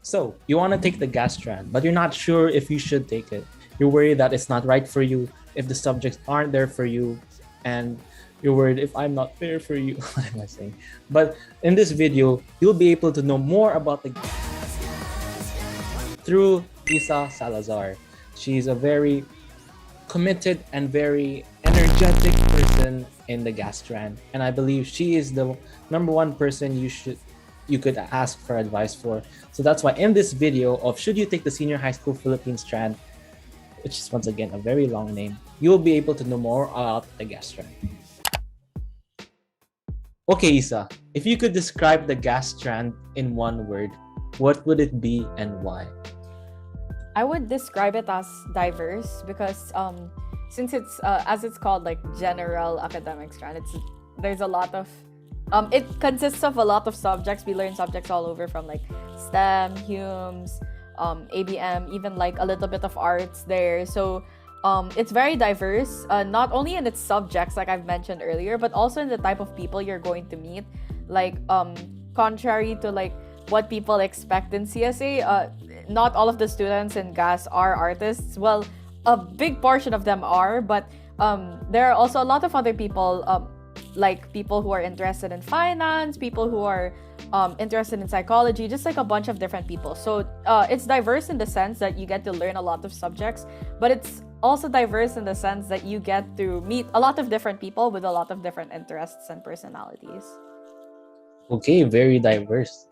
So you want to take the gas strand, but you're not sure if you should take it. You're worried that it's not right for you, if the subjects aren't there for you, and you're worried if I'm not there for you. What am I saying? But in this video, you'll be able to know more about the through Isa Salazar. She's a very committed and very energetic person in the gas strand, and I believe she is the number one person you could ask for advice for. So that's why in this video of should you take the senior high school Philippines strand, which is once again a very long name, you'll be able to know more about the gas strand. Okay, Isa, if you could describe the gas strand in one word, what would it be and why? I would describe it as diverse because since it's as it's called, like, general academic strand, there's a lot of it consists of a lot of subjects. We learn subjects all over, from like STEM, Humes, ABM, even like a little bit of arts there. So it's very diverse, not only in its subjects, like I've mentioned earlier, but also in the type of people you're going to meet. Like contrary to like what people expect in CSA, not all of the students in GAS are artists. Well, a big portion of them are, but there are also a lot of other people, like people who are interested in finance, people who are interested in psychology, just like a bunch of different people. So it's diverse in the sense that you get to learn a lot of subjects, but it's also diverse in the sense that you get to meet a lot of different people with a lot of different interests and personalities. Okay, very diverse.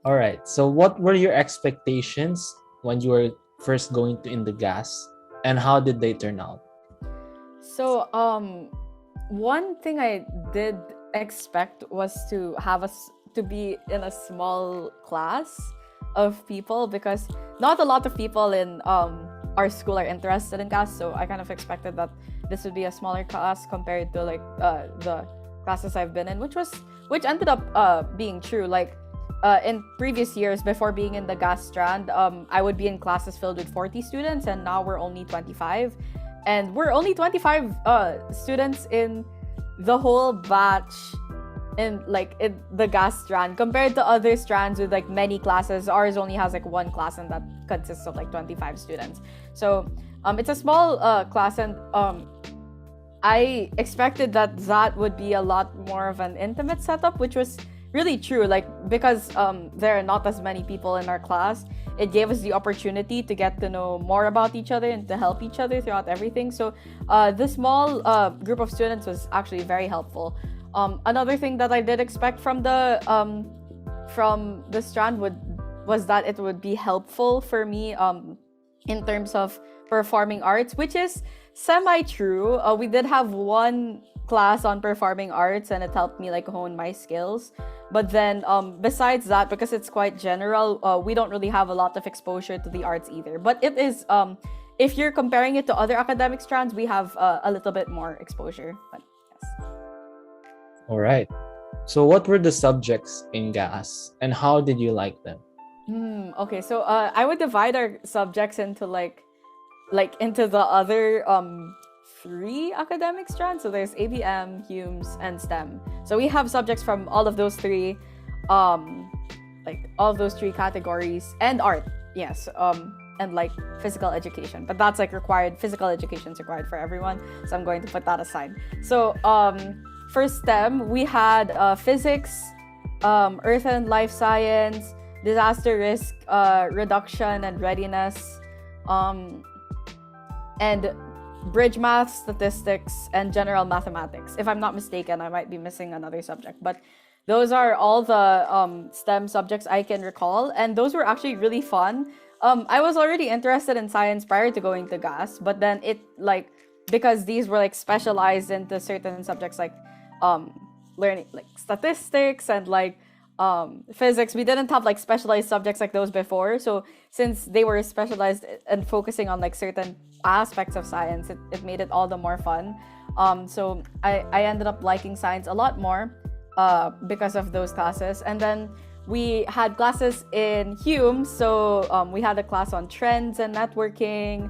All right. So what were your expectations when you were first going to in the gas, and how did they turn out? So one thing I did expect was to have us to be in a small class of people, because not a lot of people in our school are interested in gas. So I kind of expected that this would be a smaller class compared to like the classes I've been in, which ended up being true. Like in previous years, before being in the gas strand, I would be in classes filled with 40 students, and now we're only 25. And we're only 25 students in the whole batch in the gas strand, compared to other strands with like many classes. Ours only has like one class, and that consists of like 25 students. So it's a small class, and I expected that would be a lot more of an intimate setup, which was really true. Like, because there are not as many people in our class, it gave us the opportunity to get to know more about each other and to help each other throughout everything. So the small group of students was actually very helpful. Another thing that I did expect from the strand was that it would be helpful for me in terms of performing arts, which is semi-true. We did have one class on performing arts, and it helped me like hone my skills. But then besides that, because it's quite general, we don't really have a lot of exposure to the arts either. But it is, if you're comparing it to other academic strands, we have a little bit more exposure. But yes. All right. So what were the subjects in GAS, and how did you like them? Okay, so I would divide our subjects into like into the other 3 academic strands. So there's ABM, Humes, and STEM. So we have subjects from all of those 3, like all of those 3 categories, and art, yes, and like physical education. But that's like required. Physical education is required for everyone, so I'm going to put that aside. So for STEM, we had physics, earth and life science, disaster risk reduction and readiness, and bridge math, statistics, and general mathematics. If I'm not mistaken, I might be missing another subject, but those are all the STEM subjects I can recall, and those were actually really fun. I was already interested in science prior to going to GAS, but then it like, because these were like specialized into certain subjects, like learning like statistics and like physics, we didn't have like specialized subjects like those before. So since they were specialized and focusing on like certain aspects of science, it made it all the more fun. So I ended up liking science a lot more because of those classes. And then we had classes in Hume. So we had a class on trends and networking,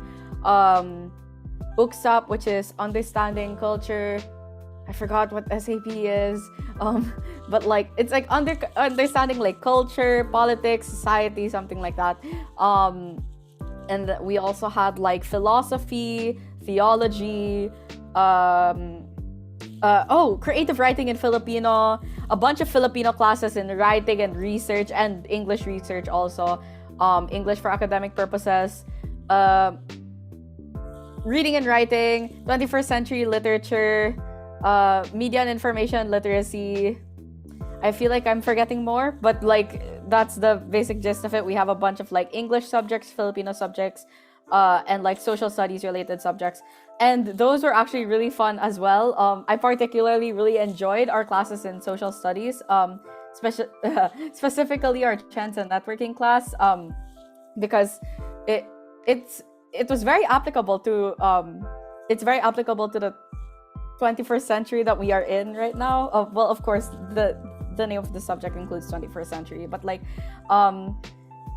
UXUP, which is understanding culture, I forgot what SAP is. But like it's like understanding like culture, politics, society, something like that. And we also had like philosophy, theology, creative writing in Filipino, a bunch of Filipino classes in writing and research, and English research also, English for academic purposes, reading and writing, 21st century literature, media and information literacy. I feel like I'm forgetting more, but like that's the basic gist of it. We have a bunch of like English subjects, Filipino subjects, and like social studies related subjects. And those were actually really fun as well. I particularly really enjoyed our classes in social studies, specifically our trends and networking class, because it was very applicable to it's very applicable to the 21st century that we are in right now. Well, of course, the name of the subject includes 21st century, but like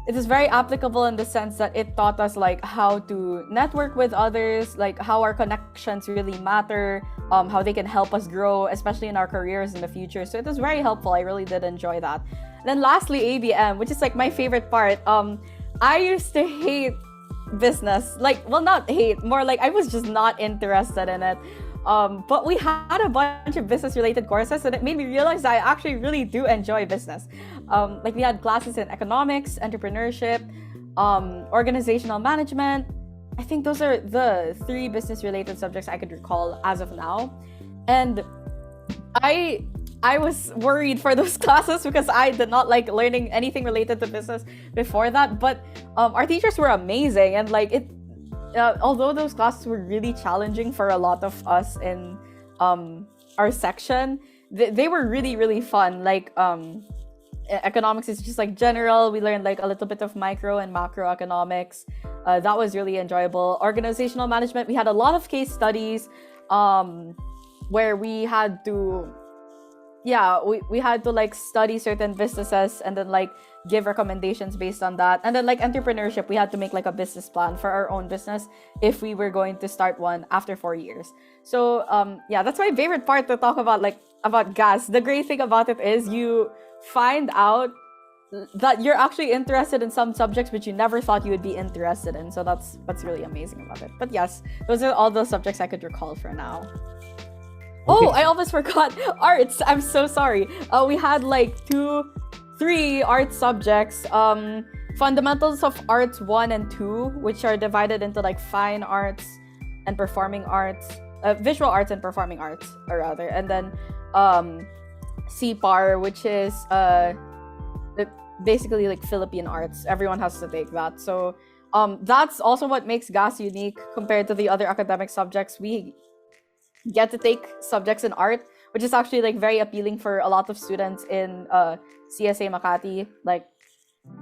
it is very applicable in the sense that it taught us like how to network with others, like how our connections really matter, how they can help us grow, especially in our careers in the future. So it was very helpful. I really did enjoy that. And then lastly, ABM, which is like my favorite part. I used to hate business, like, well, not hate, more like I was just not interested in it. But we had a bunch of business related courses, and it made me realize that I actually really do enjoy business. Like we had classes in economics, entrepreneurship, organizational management. I think those are the 3 business related subjects I could recall as of now. And I was worried for those classes because I did not like learning anything related to business before that. But our teachers were amazing, and like although those classes were really challenging for a lot of us in our section, they were really, really fun. Like economics is just like general. We learned like a little bit of micro and macroeconomics. That was really enjoyable. Organizational management, we had a lot of case studies where we had to we had to like study certain businesses and then like give recommendations based on that. And then like entrepreneurship, we had to make like a business plan for our own business if we were going to start one after 4 years. So that's my favorite part to talk about, like about GAS. The great thing about it is you find out that you're actually interested in some subjects which you never thought you would be interested in. So that's what's really amazing about it. But yes, those are all the subjects I could recall for now. Okay. Oh, I almost forgot arts. I'm so sorry. We had like 3 art subjects. Fundamentals of Arts 1 and 2, which are divided into like fine arts and performing arts, visual arts and performing arts, or rather. And then CPAR, which is basically like Philippine arts. Everyone has to take that. So that's also what makes GAS unique compared to the other academic subjects. We get to take subjects in art, which is actually like very appealing for a lot of students in CSA Makati, like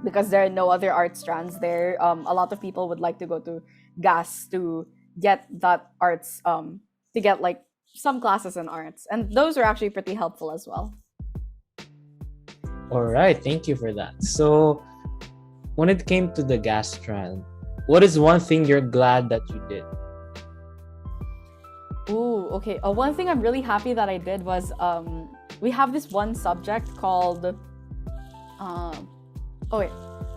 because there are no other art strands there. A lot of people would like to go to GAS to get that arts, to get like some classes in arts, and those are actually pretty helpful as well. All right, thank you for that. So when it came to the GAS strand, what is one thing you're glad that you did? Ooh, okay. One thing I'm really happy that I did was we have this one subject called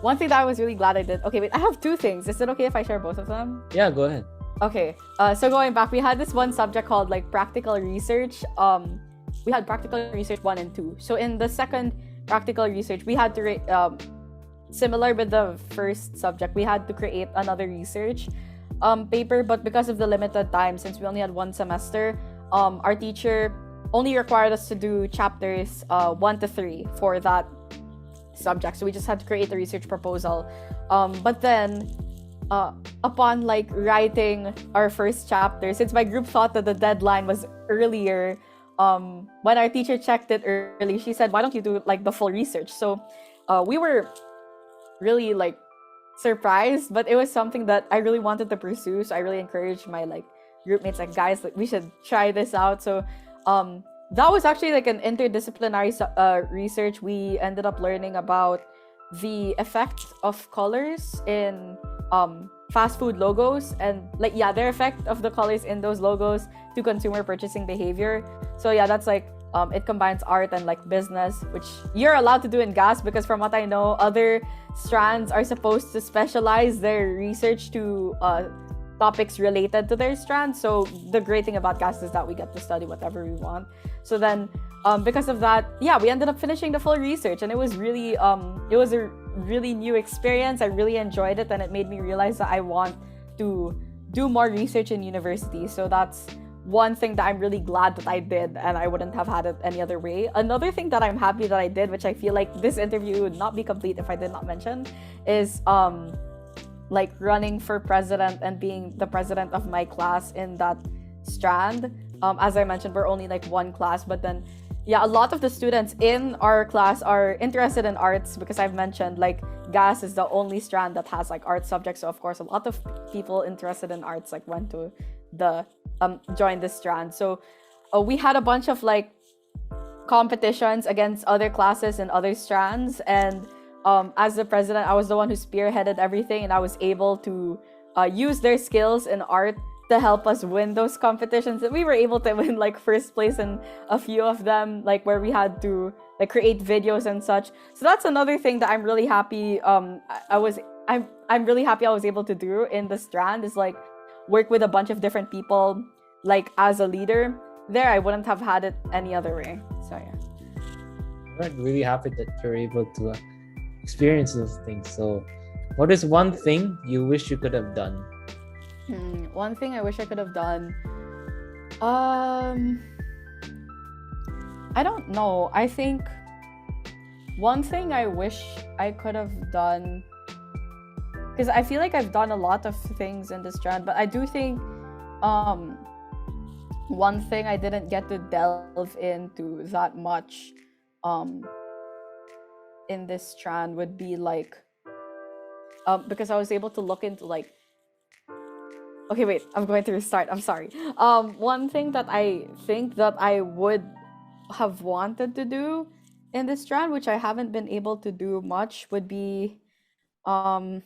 one thing that I was really glad I did. Okay, wait, I have 2 things. Is it okay if I share both of them? Yeah, go ahead. Okay. So going back, we had this one subject called like practical research. We had practical research 1 and 2. So in the second practical research, we had to similar with the first subject, we had to create another research paper, but because of the limited time, since we only had 1 semester, our teacher only required us to do chapters 1 to 3 for that subject. So we just had to create a research proposal. But then upon like writing our first chapter, since my group thought that the deadline was earlier, when our teacher checked it early, she said, why don't you do like the full research? So we were really like surprised, but it was something that I really wanted to pursue. So I really encouraged my like group mates, like, guys, like we should try this out. So that was actually like an interdisciplinary research. We ended up learning about the effect of colors in fast food logos and like yeah, their effect of the colors in those logos to consumer purchasing behavior. So yeah, that's like it combines art and like business, which you're allowed to do in gas because from what I know, other strands are supposed to specialize their research to topics related to their strand. So the great thing about gas is that we get to study whatever we want. So then because of that, yeah, we ended up finishing the full research, and it was really it was a really new experience. I really enjoyed it, and it made me realize that I want to do more research in university. So that's one thing that I'm really glad that I did, and I wouldn't have had it any other way. Another thing that I'm happy that I did, which I feel like this interview would not be complete if I did not mention, is like running for president and being the president of my class in that strand. As I mentioned, we're only like one class, but then yeah, a lot of the students in our class are interested in arts because I've mentioned like gas is the only strand that has like art subjects. So of course, a lot of people interested in arts like went to the join this strand. So we had a bunch of like competitions against other classes and other strands, and as the president, I was the one who spearheaded everything, and I was able to use their skills in art to help us win those competitions. And we were able to win like first place in a few of them, like where we had to like create videos and such. So that's another thing that I'm really happy I'm really happy I was able to do in the strand, is like work with a bunch of different people like as a leader. There I wouldn't have had it any other way. So yeah. I'm really happy that you're able to experience those things. So what is one thing you wish you could have done? One thing I wish I could have done. I don't know. I think one thing I wish I could have done, because I feel like I've done a lot of things in this strand, but I do think one thing I didn't get to delve into that much in this strand would be like because I was able to look into like, okay, wait, I'm going to restart. I'm sorry. One thing that I think that I would have wanted to do in this strand, which I haven't been able to do much, would be to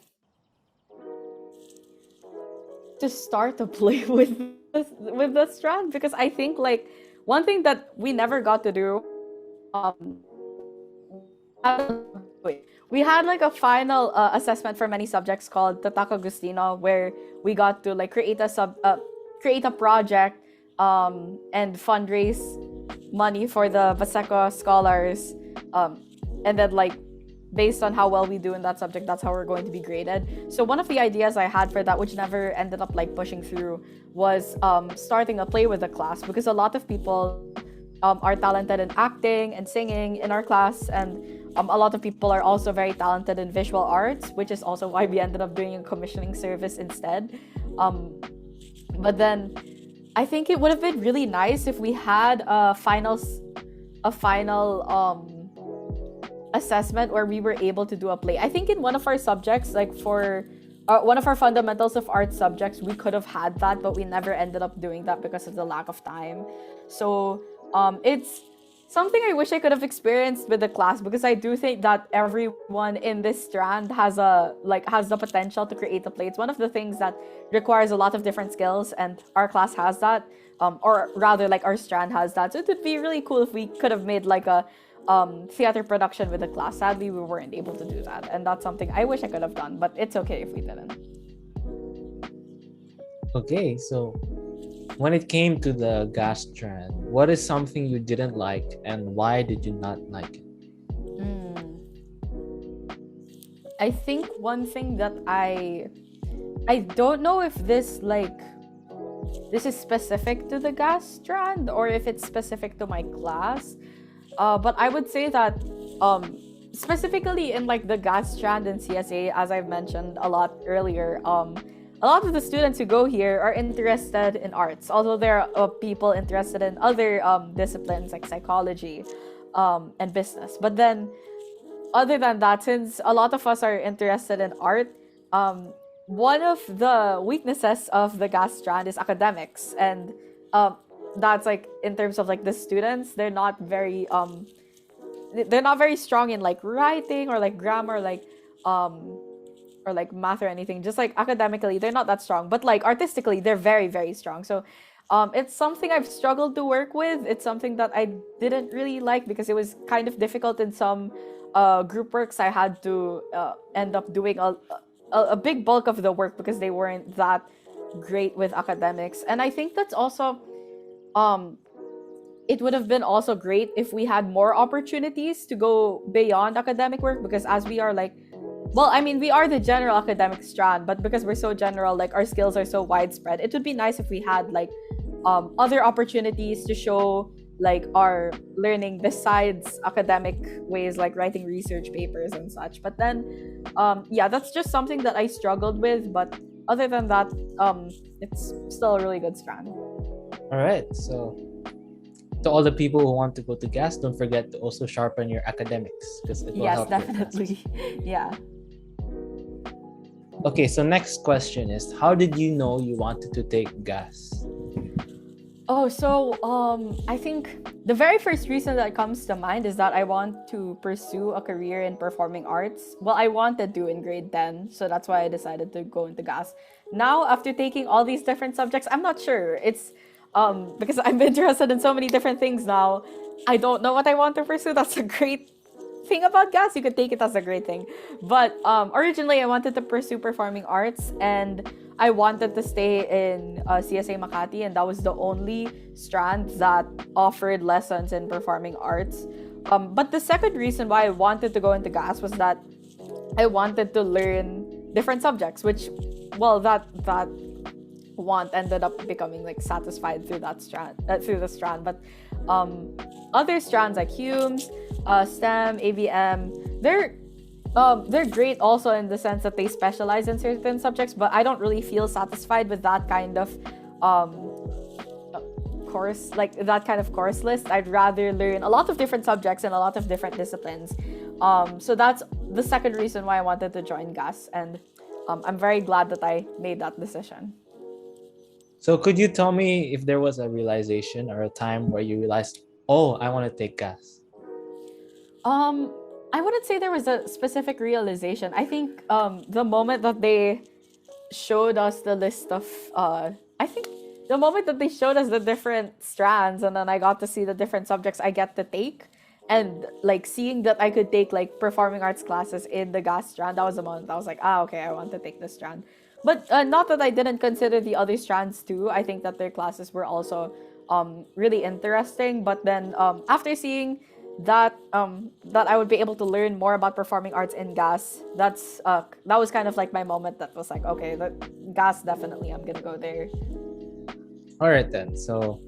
start to play with the strand, because I think like one thing that we never got to do we had like a final assessment for many subjects called Tatak Agustino, where we got to like create a project and fundraise money for the Paseco scholars, and then like based on how well we do in that subject, that's how we're going to be graded. So one of the ideas I had for that, which never ended up like pushing through, was starting a play with the class, because a lot of people are talented in acting and singing in our class, and a lot of people are also very talented in visual arts, which is also why we ended up doing a commissioning service instead. But then I think it would have been really nice if we had a final assessment where we were able to do a play. I think in one of our subjects, like for one of our fundamentals of art subjects, we could have had that, but we never ended up doing that because of the lack of time. So it's something I wish I could have experienced with the class, because I do think that everyone in this strand has the potential to create a play. It's one of the things that requires a lot of different skills, and our class has that, or rather like our strand has that. So it would be really cool if we could have made like a theater production with the class. Sadly, we weren't able to do that, and that's something I wish I could have done, but it's okay if we didn't. Okay, so when it came to the gas strand, what is something you didn't like, and why did you not like it? I think one thing that I don't know if this is specific to the gas strand or if it's specific to my class, but I would say that specifically in like the gas strand in CSA, as I've mentioned a lot earlier, a lot of the students who go here are interested in arts, although there are people interested in other disciplines like psychology and business. But then, other than that, since a lot of us are interested in art, one of the weaknesses of the gas strand is academics, and that's like in terms of like the students, they're not very strong in like writing or like grammar, like or like math or anything. Just like academically, they're not that strong, but like artistically, they're very, very strong. So it's something I've struggled to work with. It's something that I didn't really like because it was kind of difficult in some group works. I had to end up doing a big bulk of the work because they weren't that great with academics. And I think that's also um it would have been also great if we had more opportunities to go beyond academic work, because as we are like, well, I mean, we are the general academic strand, but because we're so general, like our skills are so widespread, it would be nice if we had like other opportunities to show like our learning besides academic ways, like writing research papers and such. But then yeah, that's just something that I struggled with. But other than that, it's still a really good strand. All right. So to all the people who want to go to gas, don't forget to also sharpen your academics because it will Yes, help your definitely. classes. Yeah. Okay, so next question is, how did you know you wanted to take gas? Oh, so I think the very first reason that comes to mind is that I want to pursue a career in performing arts. Well, I wanted to in grade 10, so that's why I decided to go into gas. Now, after taking all these different subjects, I'm not sure. It's because I'm interested in so many different things now. I don't know what I want to pursue. That's a great thing about gas. You could take it as a great thing. But originally, I wanted to pursue performing arts, and I wanted to stay in CSA Makati, and that was the only strand that offered lessons in performing arts. But the second reason why I wanted to go into gas was that I wanted to learn different subjects, which, well, that want ended up becoming like satisfied through that strand, through the strand. But other strands like Humes, STEM, AVM, they're great also in the sense that they specialize in certain subjects, but I don't really feel satisfied with that kind of course, like that kind of course list. I'd rather learn a lot of different subjects and a lot of different disciplines. So that's the second reason why I wanted to join gas, and I'm very glad that I made that decision. So could you tell me if there was a realization or a time where you realized, oh, I want to take gas? I wouldn't say there was a specific realization. I think the moment that they showed us the list of I think the moment that they showed us the different strands, and then I got to see the different subjects I get to take, and like seeing that I could take like performing arts classes in the gas strand, that was the moment I was like, ah, okay, I want to take this strand. But not that I didn't consider the other strands too. I think that their classes were also really interesting. But then after seeing that that I would be able to learn more about performing arts in gas, that was kind of like my moment that was like, okay, the gas, definitely I'm gonna go there. All right then. So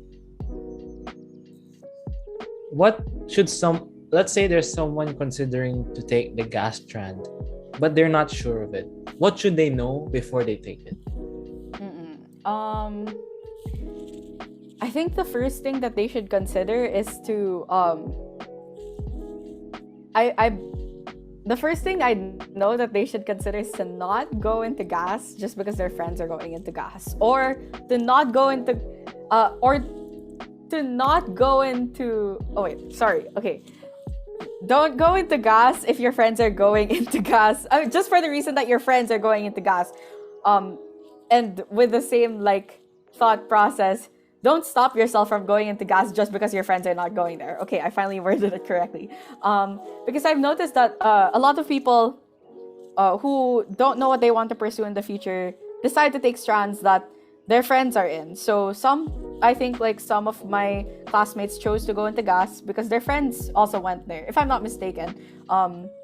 what should let's say there's someone considering to take the gas strand, but they're not sure of it. What should they know before they take it? I think the first thing that they should consider is to the first thing I know that they should consider is to not go into gas just because their friends are going into gas, or to not go into oh wait, sorry, okay, don't go into gas if your friends are going into gas, just for the reason that your friends are going into gas. And with the same like thought process, don't stop yourself from going into gas just because your friends are not going there. Okay, I finally worded it correctly. Because I've noticed that a lot of people who don't know what they want to pursue in the future decide to take strands that their friends are in. So I think like some of my classmates chose to go into gas because their friends also went there. If I'm not mistaken,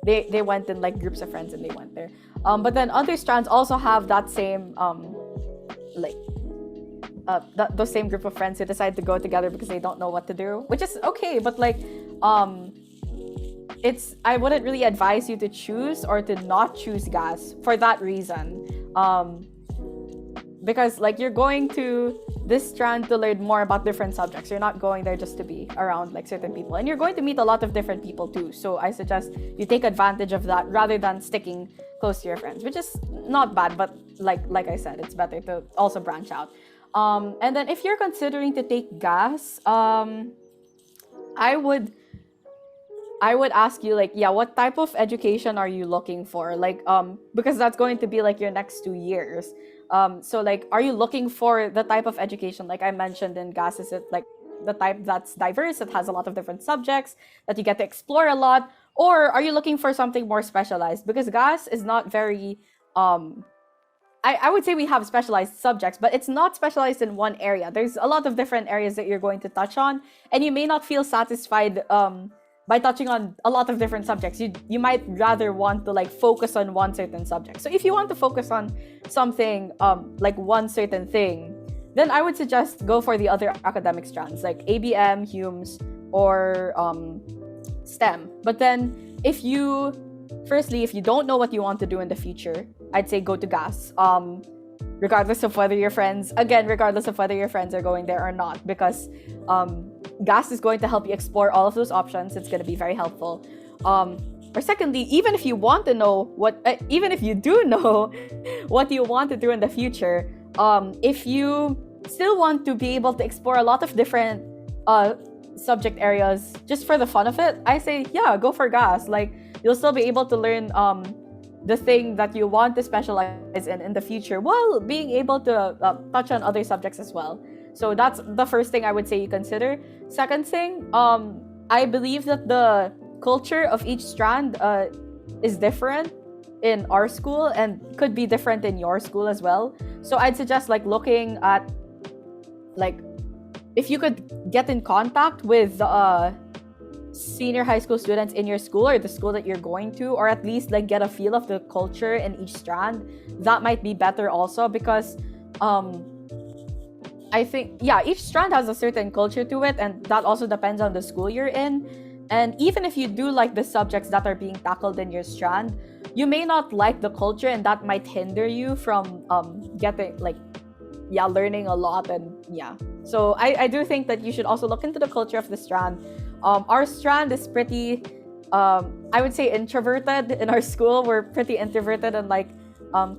they went in like groups of friends and they went there. But then other strands also have that same those same group of friends who decide to go together because they don't know what to do, which is okay. But like, I wouldn't really advise you to choose or to not choose gas for that reason. Because like you're going to this strand to learn more about different subjects. You're not going there just to be around like certain people, and you're going to meet a lot of different people too. So I suggest you take advantage of that rather than sticking close to your friends, which is not bad, but like I said, it's better to also branch out. And then if you're considering to take gas, I I would ask you, like, yeah, what type of education are you looking for? Like, because that's going to be like your next 2 years. So like, are you looking for the type of education, like I mentioned in GAS, is it like the type that's diverse, it has a lot of different subjects that you get to explore a lot? Or are you looking for something more specialized? Because GAS is not very, um, I would say we have specialized subjects, but it's not specialized in one area. There's a lot of different areas that you're going to touch on, and you may not feel satisfied by touching on a lot of different subjects. You might rather want to like focus on one certain subject. So if you want to focus on something like one certain thing, then I would suggest go for the other academic strands like ABM, Humes, or STEM. But then firstly, if you don't know what you want to do in the future, I'd say go to GAS. Regardless of whether your friends, are going there or not, because GAS is going to help you explore all of those options. It's going to be very helpful. Or secondly, even if you want to know even if you do know what you want to do in the future, if you still want to be able to explore a lot of different subject areas just for the fun of it, I say, yeah, go for GAS. Like, you'll still be able to learn the thing that you want to specialize in the future, while being able to touch on other subjects as well. So that's the first thing I would say you consider. Second thing, I believe that the culture of each strand is different in our school and could be different in your school as well. So I'd suggest like looking at, like, if you could get in contact with senior high school students in your school or the school that you're going to, or at least like get a feel of the culture in each strand, that might be better also, because I think, yeah, each strand has a certain culture to it, and that also depends on the school you're in. And even if you do like the subjects that are being tackled in your strand, you may not like the culture, and that might hinder you from getting like, yeah, learning a lot. And yeah, so I do think that you should also look into the culture of the strand. Our strand is pretty, I would say, introverted. In our school, we're pretty introverted and like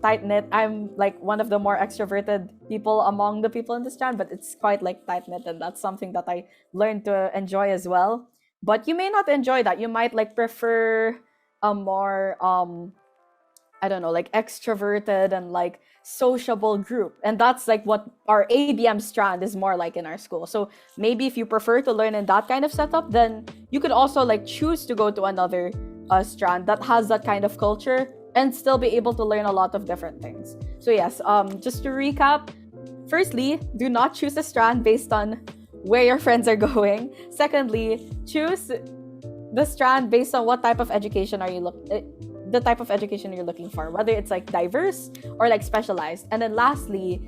tight knit. I'm like one of the more extroverted people among the people in the strand, but it's quite like tight knit, and that's something that I learned to enjoy as well. But you may not enjoy that. You might like prefer a more I don't know, like extroverted and like sociable group. And that's like what our ABM strand is more like in our school. So maybe if you prefer to learn in that kind of setup, then you could also like choose to go to another strand that has that kind of culture and still be able to learn a lot of different things. So yes, just to recap, firstly, do not choose a strand based on where your friends are going. Secondly, choose the strand based on what type of education the type of education you're looking for, whether it's like diverse or like specialized. And then lastly,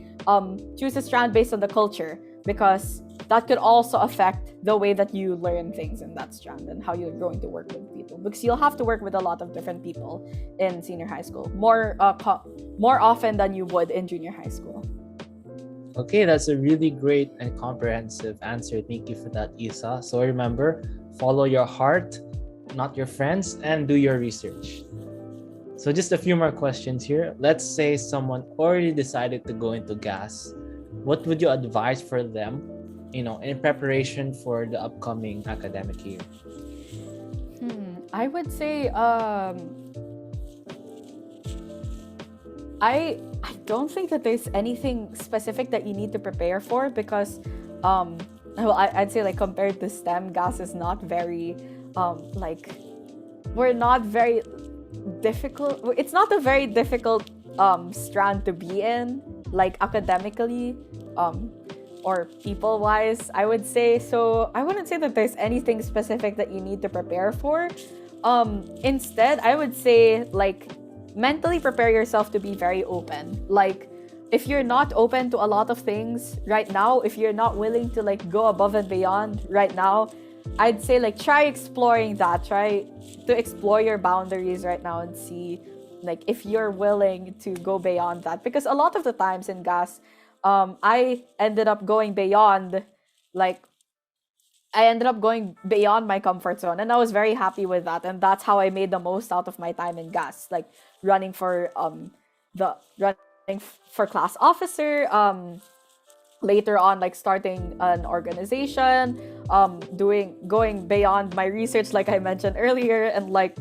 choose a strand based on the culture, because that could also affect the way that you learn things in that strand and how you're going to work with people, because you'll have to work with a lot of different people in senior high school, more often than you would in junior high school. Okay, that's a really great and comprehensive answer. Thank you for that, Isa. So remember, follow your heart, not your friends, and do your research. So just a few more questions here. Let's say someone already decided to go into GAS. What would you advise for them, in preparation for the upcoming academic year? I would say I don't think that there's anything specific that you need to prepare for, because I'd say like compared to STEM, GAS is not very like, we're not very difficult. It's not a very difficult strand to be in, like academically or people wise, I would say. So I wouldn't say that there's anything specific that you need to prepare for. Instead, I would say like mentally prepare yourself to be very open. Like, if you're not open to a lot of things right now, if you're not willing to like go above and beyond right now, I'd say like try exploring that. Try to explore your boundaries right now and see like if you're willing to go beyond that. Because a lot of the times in GAS, I ended up going beyond my comfort zone, and I was very happy with that. And that's how I made the most out of my time in GAS, like running for class officer, later on, like starting an organization, going beyond my research, like I mentioned earlier, and like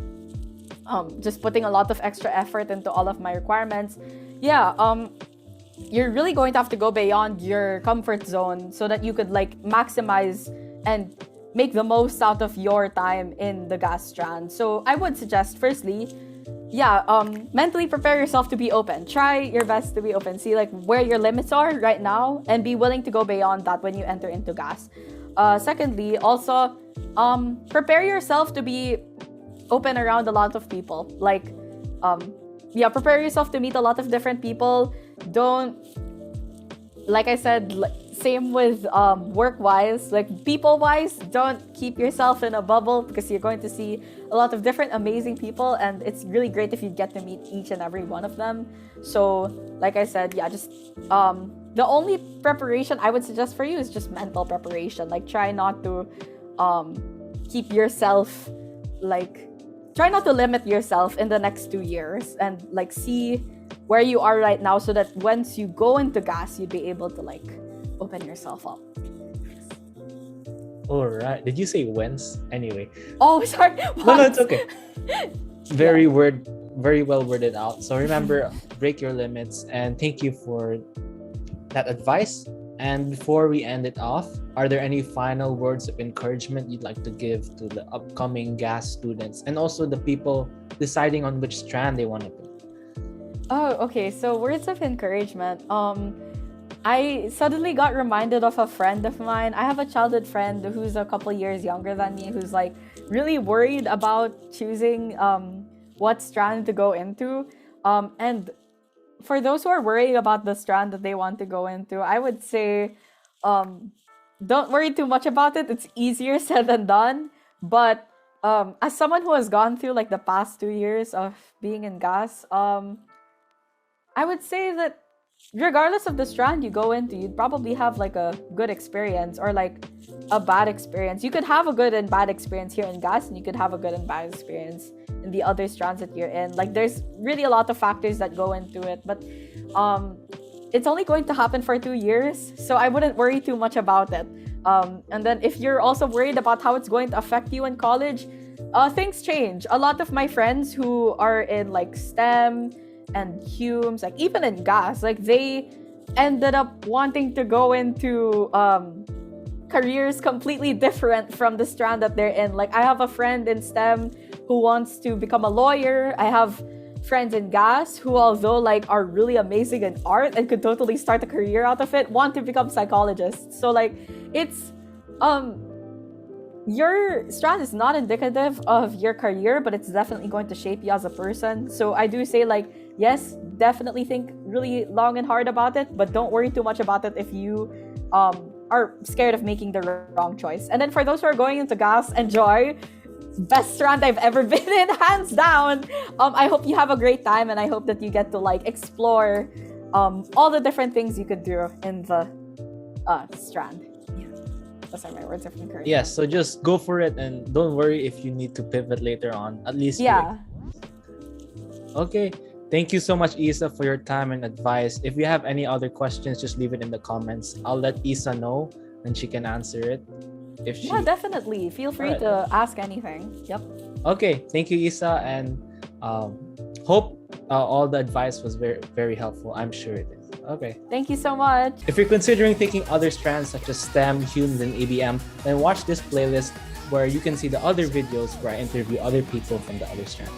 just putting a lot of extra effort into all of my requirements. Yeah, you're really going to have to go beyond your comfort zone so that you could like maximize and make the most out of your time in the gas strand. So I would suggest, firstly, yeah, mentally prepare yourself to be open. Try your best to be open. See like where your limits are right now, and be willing to go beyond that when you enter into gas. Secondly, also, prepare yourself to be open around a lot of people. Like, yeah, prepare yourself to meet a lot of different people. Don't, like I said, same with work-wise, like people-wise, don't keep yourself in a bubble, because you're going to see a lot of different amazing people, and it's really great if you get to meet each and every one of them. So, like I said, yeah, just the only preparation I would suggest for you is just mental preparation. Like, try not to keep yourself, like, try not to limit yourself in the next 2 years, and like see where you are right now, so that once you go into gas, you'd be able to like open yourself up. All right. Did you say whence? Anyway. Oh, sorry. No, it's okay. Very well worded out. So remember, break your limits, and thank you for that advice. And before we end it off, are there any final words of encouragement you'd like to give to the upcoming gas students, and also the people deciding on which strand they want to pick? Oh, okay. So words of encouragement. I suddenly got reminded of a friend of mine. I have a childhood friend who's a couple years younger than me, who's like really worried about choosing what strand to go into. And for those who are worried about the strand that they want to go into, I would say don't worry too much about it. It's easier said than done. But as someone who has gone through like the past 2 years of being in gas, I would say that regardless of the strand you go into, you'd probably have like a good experience or like a bad experience. You could have a good and bad experience here in gas, and you could have a good and bad experience in the other strands that you're in. Like, there's really a lot of factors that go into it, but it's only going to happen for 2 years, so I wouldn't worry too much about it. And then if you're also worried about how it's going to affect you in college, things change. A lot of my friends who are in like STEM and Humes, like even in gas, like they ended up wanting to go into careers completely different from the strand that they're in. Like, I have a friend in STEM who wants to become a lawyer. I have friends in gas who, although like are really amazing in art and could totally start a career out of it, want to become psychologists. So like, it's your strand is not indicative of your career, but it's definitely going to shape you as a person. So I do say, like, yes, definitely think really long and hard about it, but don't worry too much about it if you are scared of making the wrong choice. And then for those who are going into gas, enjoy. Best strand I've ever been in, hands down. I hope you have a great time, and I hope that you get to like explore all the different things you could do in the strand. Those are my words of encouragement. Yes, so just go for it, and don't worry if you need to pivot later on. At least Okay. Thank you so much, Isa, for your time and advice. If you have any other questions, just leave it in the comments. I'll let Isa know, and she can answer it. If she... Yeah, definitely. Feel free to ask anything. Yep. Okay. Thank you, Isa, and hope all the advice was very, very helpful. I'm sure it is. Okay. Thank you so much. If you're considering taking other strands such as STEM, Humes, and ABM, then watch this playlist where you can see the other videos where I interview other people from the other strand.